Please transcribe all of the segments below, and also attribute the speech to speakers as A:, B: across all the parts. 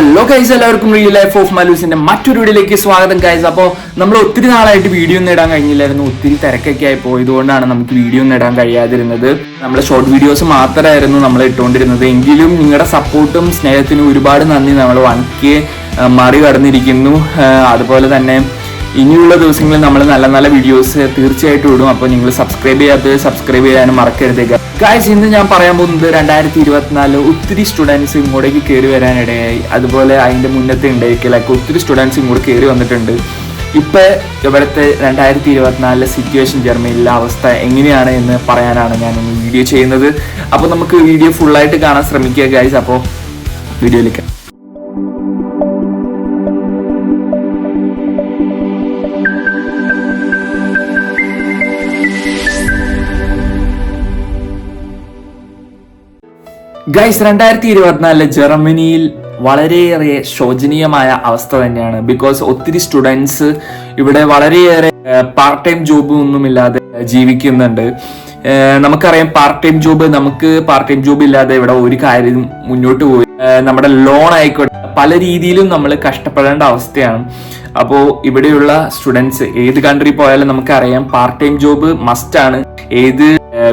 A: Hello guys, എല്ലാവർക്കും real life of മലൂസിന്റെ മറ്റൊരു വീഡിയോയിലേക്ക് സ്വാഗതം ഗൈസ്. അപ്പോൾ നമ്മൾ ഒത്തിരി നാളായിട്ട് വീഡിയോ ഒന്നും ഇടാൻ കഴിഞ്ഞില്ലായിരുന്നു. ഒത്തിരി തിരക്കൊക്കെ ആയി പോയതുകൊണ്ടാണ് നമുക്ക് വീഡിയോ ഒന്നും ഇടാൻ കഴിയാതിരുന്നത്. നമ്മുടെ ഷോർട്ട് വീഡിയോസ് മാത്രമായിരുന്നു നമ്മൾ ഇട്ടുകൊണ്ടിരുന്നത്. എങ്കിലും നിങ്ങളുടെ സപ്പോർട്ടും സ്നേഹത്തിനും ഒരുപാട് നന്ദി. നമ്മൾ 1K മറികടന്നിരിക്കുന്നു. അതുപോലെ തന്നെ ഇനിയുള്ള ദിവസങ്ങളിൽ നമ്മൾ നല്ല നല്ല വീഡിയോസ് തീർച്ചയായിട്ടും ഇടും. അപ്പോൾ നിങ്ങൾ സബ്സ്ക്രൈബ് ചെയ്യാനും മറക്കരുത് ഗൈസ്. ഇന്ന് ഞാൻ പറയാൻ പോകുന്നത് 2024 ഒത്തിരി സ്റ്റുഡൻസ് ഇങ്ങോട്ടേക്ക് കയറി വരാനിടയായി. അതുപോലെ അതിൻ്റെ മുന്നത്തെ ഇണ്ടേക്കിലൊക്കെ ഒത്തിരി സ്റ്റുഡൻസ് ഇങ്ങോട്ട് കയറി വന്നിട്ടുണ്ട്. ഇപ്പം ഇവിടുത്തെ 2024 സിറ്റുവേഷൻ ജർമ്മനിയിലെ അവസ്ഥ എങ്ങനെയാണ് എന്ന് പറയാനാണ് ഞാൻ ഇന്ന് വീഡിയോ ചെയ്യുന്നത്. അപ്പോൾ നമുക്ക് വീഡിയോ ഫുള്ളായിട്ട് കാണാൻ ശ്രമിക്കുക ഗൈസ്. അപ്പോൾ വീഡിയോയിലേക്ക് ഗൈസ്, 2024 ജർമ്മനിയിൽ വളരെയേറെ ശോചനീയമായ അവസ്ഥ തന്നെയാണ്. ബിക്കോസ് ഒത്തിരി സ്റ്റുഡൻസ് ഇവിടെ വളരെയേറെ പാർട്ട് ടൈം ജോബ് ഒന്നുമില്ലാതെ ജീവിക്കുന്നുണ്ട്. നമുക്കറിയാം പാർട്ട് ടൈം ജോബ് ഇല്ലാതെ ഇവിടെ ഒരു കാര്യം മുന്നോട്ട് പോയി. നമ്മുടെ ലോൺ ആയിക്കോട്ടെ, പല രീതിയിലും നമ്മൾ കഷ്ടപ്പെടേണ്ട അവസ്ഥയാണ്. അപ്പോൾ ഇവിടെയുള്ള സ്റ്റുഡൻസ് ഏത് കൺട്രി പോയാലും നമുക്കറിയാം പാർട്ട് ടൈം ജോബ് മസ്റ്റാണ്. ഏത്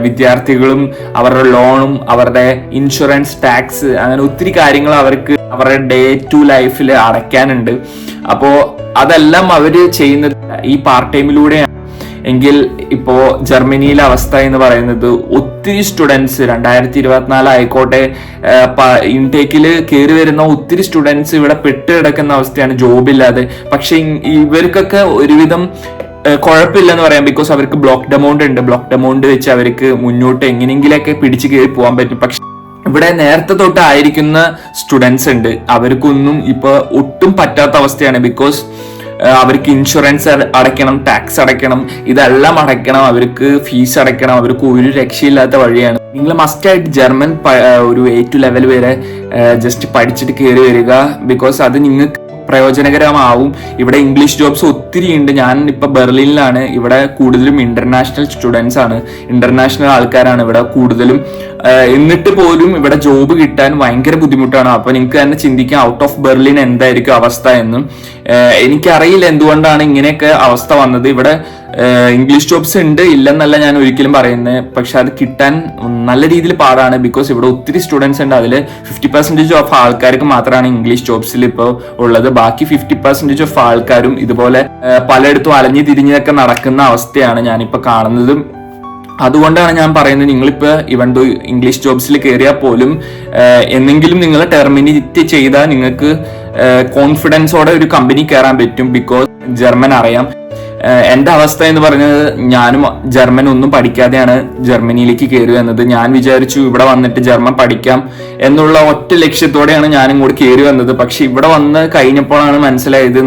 A: വിദ്യാർത്ഥികളും അവരുടെ ലോണും അവരുടെ ഇൻഷുറൻസ്, ടാക്സ്, അങ്ങനെ ഒത്തിരി കാര്യങ്ങൾ അവർക്ക് അവരുടെ ഡേ ടു ലൈഫിൽ അടയ്ക്കാനുണ്ട്. അപ്പോൾ അതെല്ലാം അവർ ചെയ്യുന്നത് ഈ പാർട്ട് ടൈമിലൂടെയാണ്. എങ്കിൽ ഇപ്പോൾ ജർമ്മനിയിലെ അവസ്ഥ എന്ന് പറയുന്നത് ഒത്തിരി സ്റ്റുഡൻസ് 2024 ആയിക്കോട്ടെ ഇൻടേക്കിൽ കയറി വരുന്ന ഒത്തിരി സ്റ്റുഡൻസ് ഇവിടെ പെട്ട് കിടക്കുന്ന അവസ്ഥയാണ്, ജോബില്ലാതെ. പക്ഷെ ഇവർക്കൊക്കെ ഒരുവിധം കുഴപ്പമില്ലെന്ന് പറയാം. ബിക്കോസ് അവർക്ക് ബ്ലോക്ക് എമൗണ്ട് ഉണ്ട്. ബ്ലോക്ക് എമൗണ്ട് വെച്ച് അവർക്ക് മുന്നോട്ട് എങ്ങനെയെങ്കിലൊക്കെ പിടിച്ചു കയറി പോകാൻ പറ്റും. പക്ഷെ ഇവിടെ നേരത്തെ തൊട്ട് ആയിരിക്കുന്ന സ്റ്റുഡൻസ് ഉണ്ട്, അവർക്കൊന്നും ഇപ്പൊ ഒട്ടും പറ്റാത്ത അവസ്ഥയാണ്. ബിക്കോസ് അവർക്ക് ഇൻഷുറൻസ് അടയ്ക്കണം, ടാക്സ് അടയ്ക്കണം, ഇതെല്ലാം അടയ്ക്കണം, അവർക്ക് ഫീസ് അടയ്ക്കണം. അവർക്ക് ഒരു രക്ഷയില്ലാത്ത വഴിയാണ്. നിങ്ങൾ മസ്റ്റായിട്ട് ജർമ്മൻ ഒരു 8 ലെവൽ വരെ ജസ്റ്റ് പഠിച്ചിട്ട് കയറി വരിക. ബിക്കോസ് അത് നിങ്ങൾക്ക് പ്രയോജനകരമാവും. ഇവിടെ ഇംഗ്ലീഷ് ജോബ്സ് ഒത്തിരി ഉണ്ട്. ഞാൻ ഇപ്പൊ ബെർലിനിലാണ്. ഇവിടെ കൂടുതലും ഇന്റർനാഷണൽ സ്റ്റുഡൻസ് ആണ്, ഇന്റർനാഷണൽ ആൾക്കാരാണ് ഇവിടെ കൂടുതലും. എന്നിട്ട് പോലും ഇവിടെ ജോബ് കിട്ടാൻ ഭയങ്കര ബുദ്ധിമുട്ടാണ്. അപ്പൊ നിങ്ങൾക്ക് തന്നെ ചിന്തിക്കാം ഔട്ട് ഓഫ് ബെർലിൻ എന്തായിരിക്കും അവസ്ഥ എന്നും. എനിക്കറിയില്ല എന്തുകൊണ്ടാണ് ഇങ്ങനെയൊക്കെ അവസ്ഥ വന്നത്. ഇവിടെ ഇംഗ്ലീഷ് ജോബ്സ് ഉണ്ട്, ഇല്ലെന്നല്ല ഞാൻ ഒരിക്കലും പറയുന്നത്. പക്ഷെ അത് കിട്ടാൻ നല്ല രീതിയിൽ പാടാണ്. ബിക്കോസ് ഇവിടെ ഒത്തിരി സ്റ്റുഡൻസ് ഉണ്ട്. അതിൽ 50% ഓഫ് ആൾക്കാർക്ക് മാത്രമാണ് ഇംഗ്ലീഷ് ജോബ്സിൽ ഇപ്പോൾ ഉള്ളത്. ബാക്കി 50% ഓഫ് ആൾക്കാരും ഇതുപോലെ പലയിടത്തും അലഞ്ഞു തിരിഞ്ഞൊക്കെ നടക്കുന്ന അവസ്ഥയാണ് ഞാനിപ്പോൾ കാണുന്നത്. അതുകൊണ്ടാണ് ഞാൻ പറയുന്നത്, നിങ്ങളിപ്പോൾ ഇവൻ ഇംഗ്ലീഷ് ജോബ്സിൽ കയറിയാൽ പോലും എന്നെങ്കിലും നിങ്ങൾ ടെർമിനേറ്റ് ചെയ്താൽ നിങ്ങൾക്ക് കോൺഫിഡൻസോടെ ഒരു കമ്പനി കയറാൻ പറ്റും. ബിക്കോസ് ജർമ്മൻ അറിയാം. എൻ്റെ അവസ്ഥ എന്ന് പറഞ്ഞത്, ഞാനും ജർമ്മൻ ഒന്നും പഠിക്കാതെയാണ് ജർമ്മനിയിലേക്ക് കയറി വന്നത്. ഞാൻ വിചാരിച്ചു ഇവിടെ വന്നിട്ട് ജർമ്മൻ പഠിക്കാം എന്നുള്ള ഒറ്റ ലക്ഷ്യത്തോടെയാണ് ഞാൻ ഇങ്ങോട്ട് കയറി വന്നത്. പക്ഷെ ഇവിടെ വന്ന് കഴിഞ്ഞപ്പോഴാണ് മനസ്സിലായത്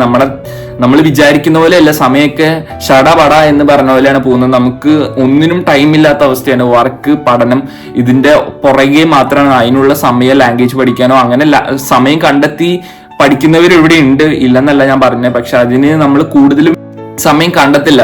A: നമ്മൾ വിചാരിക്കുന്ന പോലെയല്ല. സമയമൊക്കെ ഷടപട എന്ന് പറഞ്ഞ പോലെയാണ് പോകുന്നത്. നമുക്ക് ഒന്നിനും ടൈം ഇല്ലാത്ത അവസ്ഥയാണ്. വർക്ക്, പഠനം, ഇതിന്റെ പുറകെ മാത്രമാണ്. അതിനുള്ള സമയം ലാംഗ്വേജ് പഠിക്കാനോ അങ്ങനെ സമയം കണ്ടെത്തി പഠിക്കുന്നവർ ഇവിടെ ഉണ്ട്, ഇല്ലെന്നല്ല ഞാൻ പറഞ്ഞത്. പക്ഷെ അതിന് നമ്മൾ കൂടുതലും സമയം കണ്ടെത്തില്ല.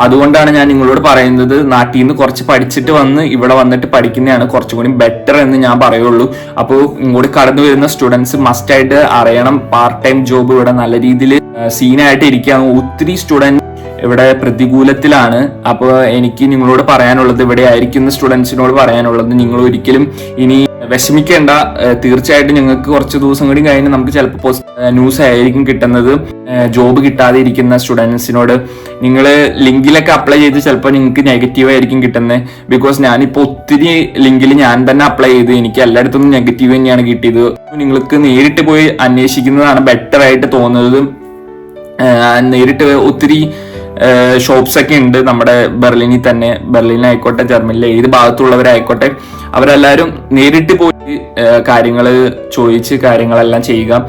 A: അതുകൊണ്ടാണ് ഞാൻ നിങ്ങളോട് പറയുന്നത്, നാട്ടിൽ നിന്ന് കുറച്ച് പഠിച്ചിട്ട് വന്ന് ഇവിടെ വന്നിട്ട് പഠിക്കുന്നതാണ് കുറച്ചും കൂടി ബെറ്റർ എന്ന് ഞാൻ പറയുള്ളൂ. അപ്പോൾ ഇങ്ങോട്ട് കടന്നു വരുന്ന സ്റ്റുഡൻസ് മസ്റ്റായിട്ട് അറിയണം, പാർട്ട് ടൈം ജോബ് ഇവിടെ നല്ല രീതിയിൽ സീനായിട്ട് ഇരിക്കുകയാണ്. ഒത്തിരി സ്റ്റുഡൻറ് ഇവിടെ പ്രതികൂലത്തിലാണ്. അപ്പോൾ എനിക്ക് നിങ്ങളോട് പറയാനുള്ളത്, ഇവിടെ ആയിരിക്കുന്ന സ്റ്റുഡൻസിനോട് പറയാനുള്ളത്, നിങ്ങൾ ഒരിക്കലും ഇനി വിഷമിക്കേണ്ട. തീർച്ചയായിട്ടും നിങ്ങൾക്ക് കുറച്ച് ദിവസം കൂടി കഴിഞ്ഞ് നമുക്ക് ചിലപ്പോൾ ന്യൂസ് ആയിരിക്കും കിട്ടുന്നത്. ജോബ് കിട്ടാതെ ഇരിക്കുന്ന സ്റ്റുഡൻസിനോട് നിങ്ങൾ ലിങ്കിലൊക്കെ അപ്ലൈ ചെയ്ത് ചിലപ്പോൾ നിങ്ങൾക്ക് നെഗറ്റീവ് ആയിരിക്കും കിട്ടുന്നത്. ബിക്കോസ് ഞാനിപ്പോൾ ഒത്തിരി ലിങ്കിൽ ഞാൻ തന്നെ അപ്ലൈ ചെയ്ത് എനിക്ക് എല്ലായിടത്തും നെഗറ്റീവ് തന്നെയാണ് കിട്ടിയത്. നിങ്ങൾക്ക് നേരിട്ട് പോയി അന്വേഷിക്കുന്നതാണ് ബെറ്റർ ആയിട്ട് തോന്നുന്നത്. നേരിട്ട് ഒത്തിരി ഷോപ്സ് ഒക്കെ ഉണ്ട് നമ്മുടെ ബെർലിനിൽ തന്നെ. ബെർലിനായിക്കോട്ടെ, ജർമ്മനിലെ ഏത് ഭാഗത്തുള്ളവരായിക്കോട്ടെ, അവരെല്ലാവരും നേരിട്ട് പോയി കാര്യങ്ങൾ ചോദിച്ച് കാര്യങ്ങളെല്ലാം ചെയ്യുക.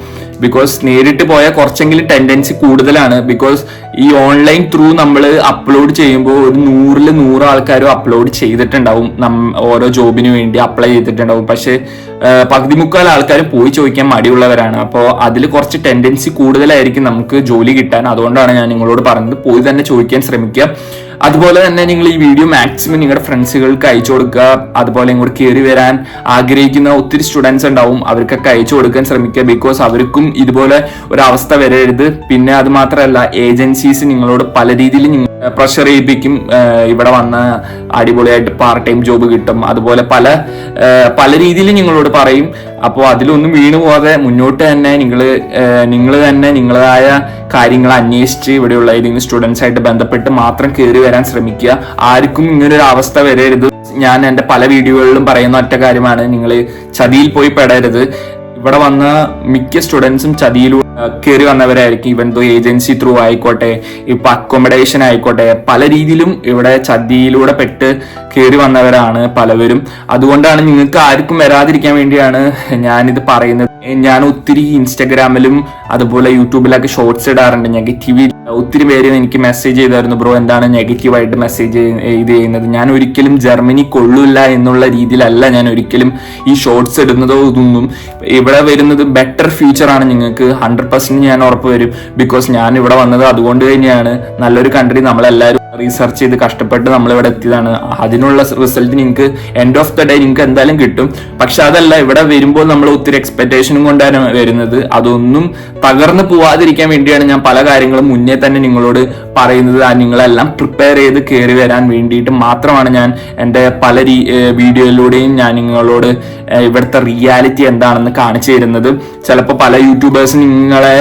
A: ബിക്കോസ് നേരിട്ട് പോയാൽ കുറച്ചെങ്കിലും ടെൻഡൻസി കൂടുതലാണ്. ബിക്കോസ് ഈ ഓൺലൈൻ ത്രൂ നമ്മൾ അപ്ലോഡ് ചെയ്യുമ്പോൾ ഒരു 100 ആൾക്കാരും അപ്ലോഡ് ചെയ്തിട്ടുണ്ടാവും, ഓരോ ജോബിന് വേണ്ടി അപ്ലൈ ചെയ്തിട്ടുണ്ടാവും. പക്ഷെ പകുതി മുക്കാൽ ആൾക്കാരും പോയി ചോദിക്കാൻ മടിയുള്ളവരാണ്. അപ്പോൾ അതിൽ കുറച്ച് ടെൻഡൻസി കൂടുതലായിരിക്കും നമുക്ക് ജോലി കിട്ടാൻ. അതുകൊണ്ടാണ് ഞാൻ നിങ്ങളോട് പറഞ്ഞത്, പോയി തന്നെ ചോദിക്കാൻ ശ്രമിക്കുക. അതുപോലെ തന്നെ നിങ്ങൾ ഈ വീഡിയോ മാക്സിമം നിങ്ങളുടെ ഫ്രണ്ട്സുകൾക്ക് അയച്ചു കൊടുക്കുക. അതുപോലെ ഇങ്ങോട്ട് കയറി വരാൻ ആഗ്രഹിക്കുന്ന ഒത്തിരി സ്റ്റുഡൻസ് ഉണ്ടാവും, അവർക്കൊക്കെ അയച്ചു കൊടുക്കാൻ ശ്രമിക്കുക. ബിക്കോസ് അവർക്കും ഇതുപോലെ ഒരു അവസ്ഥ വരരുത്. പിന്നെ അത് മാത്രമല്ല, ഏജൻസീസ് നിങ്ങളോട് പല രീതിയിൽ പ്രഷർ ചെയ്യിപ്പിക്കും. ഇവിടെ വന്ന് അടിപൊളിയായിട്ട് പാർട്ട് ടൈം ജോബ് കിട്ടും, അതുപോലെ പല രീതിയിൽ നിങ്ങളോട് പറയും. അപ്പോൾ അതിലൊന്നും വീണു പോകാതെ മുന്നോട്ട് തന്നെ നിങ്ങൾ തന്നെ നിങ്ങളതായ കാര്യങ്ങൾ അന്വേഷിച്ച് ഇവിടെയുള്ള ഏതെങ്കിലും സ്റ്റുഡൻസ് ആയിട്ട് ബന്ധപ്പെട്ട് മാത്രം കയറി വരാൻ ശ്രമിക്കുക. ആർക്കും ഇങ്ങനൊരു അവസ്ഥ വരരുത്. ഞാൻ എൻ്റെ പല വീഡിയോകളിലും പറയുന്ന ഒറ്റ കാര്യമാണ്, നിങ്ങൾ ചതിയിൽ പോയി പെടരുത്. ഇവിടെ വന്ന മിക്ക സ്റ്റുഡൻസും ചതിയിലൂടെ കയറി വന്നവരായിരിക്കും. ഇവൻ ദോ ഏജൻസി ത്രൂ ആയിക്കോട്ടെ, ഇപ്പൊ അക്കോമഡേഷൻ ആയിക്കോട്ടെ, പല രീതിയിലും ഇവിടെ ചതിയിലൂടെ പെട്ട് കയറി വന്നവരാണ് പലവരും. അതുകൊണ്ടാണ് നിങ്ങൾക്ക് ആർക്കും വരാതിരിക്കാൻ വേണ്ടിയാണ് ഞാനിത് പറയുന്നത്. ഞാൻ ഒത്തിരി ഇൻസ്റ്റാഗ്രാമിലും അതുപോലെ യൂട്യൂബിലൊക്കെ ഷോർട്സ് ഇടാറുണ്ട്. നെഗറ്റീവ് ഒത്തിരി പേര് എനിക്ക് മെസ്സേജ് ചെയ്തായിരുന്നു, ബ്രോ എന്താണ് നെഗറ്റീവായിട്ട് മെസ്സേജ് ഇത് ചെയ്യുന്നത്. ഞാൻ ഒരിക്കലും ജർമ്മനി കൊള്ളില്ല എന്നുള്ള രീതിയിലല്ല ഞാൻ ഒരിക്കലും ഈ ഷോർട്സ് ഇടുന്നതോ ഇതൊന്നും. ഇവിടെ വരുന്നത് ബെറ്റർ ഫ്യൂച്ചറാണ് നിങ്ങൾക്ക് 100% ഞാൻ ഉറപ്പ് വരും. ബിക്കോസ് ഞാൻ ഇവിടെ വന്നത് അതുകൊണ്ട് തന്നെയാണ്. നല്ലൊരു കൺട്രി, നമ്മളെല്ലാവരും റീസർച്ച് ചെയ്ത് കഷ്ടപ്പെട്ട് നമ്മളിവിടെ എത്തിയതാണ്. അതിനുള്ള റിസൾട്ട് നിങ്ങൾക്ക് എൻഡ് ഓഫ് ദ ഡേ നിങ്ങൾക്ക് എന്തായാലും കിട്ടും. പക്ഷെ അതല്ല, ഇവിടെ വരുമ്പോൾ നമ്മൾ ഒത്തിരി എക്സ്പെക്ടേഷനും കൊണ്ടാണ് വരുന്നത്. അതൊന്നും തകർന്നു പോവാതിരിക്കാൻ വേണ്ടിയാണ് ഞാൻ പല കാര്യങ്ങളും മുന്നേ തന്നെ നിങ്ങളോട് പറയുന്നത്. നിങ്ങളെല്ലാം പ്രിപ്പയർ ചെയ്ത് കയറി വരാൻ വേണ്ടിയിട്ട് മാത്രമാണ് ഞാൻ എൻ്റെ പല വീഡിയോയിലൂടെയും ഞാൻ നിങ്ങളോട് ഇവിടുത്തെ റിയാലിറ്റി എന്താണെന്ന് കാണിച്ചു തരുന്നത്. ചിലപ്പോൾ പല യൂട്യൂബേഴ്സ് നിങ്ങളെ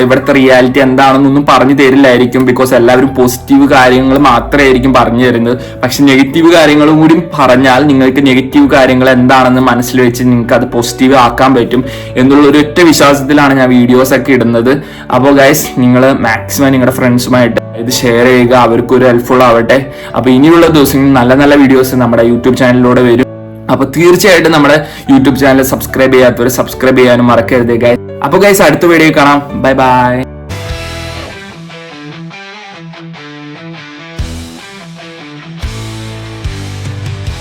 A: ഇവിടുത്തെ റിയാലിറ്റി എന്താണെന്നൊന്നും പറഞ്ഞു തരില്ലായിരിക്കും. ബിക്കോസ് എല്ലാവരും പോസിറ്റീവ് കാര്യങ്ങൾ മാത്രമായിരിക്കും പറഞ്ഞു തരുന്നത്. പക്ഷെ നെഗറ്റീവ് കാര്യങ്ങളും കൂടി പറഞ്ഞാൽ നിങ്ങൾക്ക് നെഗറ്റീവ് കാര്യങ്ങൾ എന്താണെന്ന് മനസ്സിൽ വെച്ച് നിങ്ങൾക്ക് അത് പോസിറ്റീവ് ആക്കാൻ പറ്റും എന്നുള്ള ഒരു ഒറ്റ വിശ്വാസത്തിലാണ് ഞാൻ വീഡിയോസ് ഒക്കെ ഇടുന്നത്. അപ്പോൾ ഗൈസ്, നിങ്ങൾ മാക്സിമം നിങ്ങളുടെ ഫ്രണ്ട്സുമായിട്ട് ഇത് ഷെയർ ചെയ്യുക, അവർക്കൊരു ഹെൽപ്ഫുൾ ആവട്ടെ. അപ്പോൾ ഇനിയുള്ള ദിവസങ്ങളിൽ നല്ല നല്ല വീഡിയോസ് നമ്മുടെ യൂട്യൂബ് ചാനലിലൂടെ വരും. അപ്പോൾ തീർച്ചയായിട്ടും നമ്മുടെ യൂട്യൂബ് ചാനൽ സബ്സ്ക്രൈബ് ചെയ്യാത്തവർ സബ്സ്ക്രൈബ് ചെയ്യാനും മറക്കരുത് ഗൈസ്. അപ്പോൾ ഗൈസ്, അടുത്ത വീഡിയോ കാണാം. Bye bye.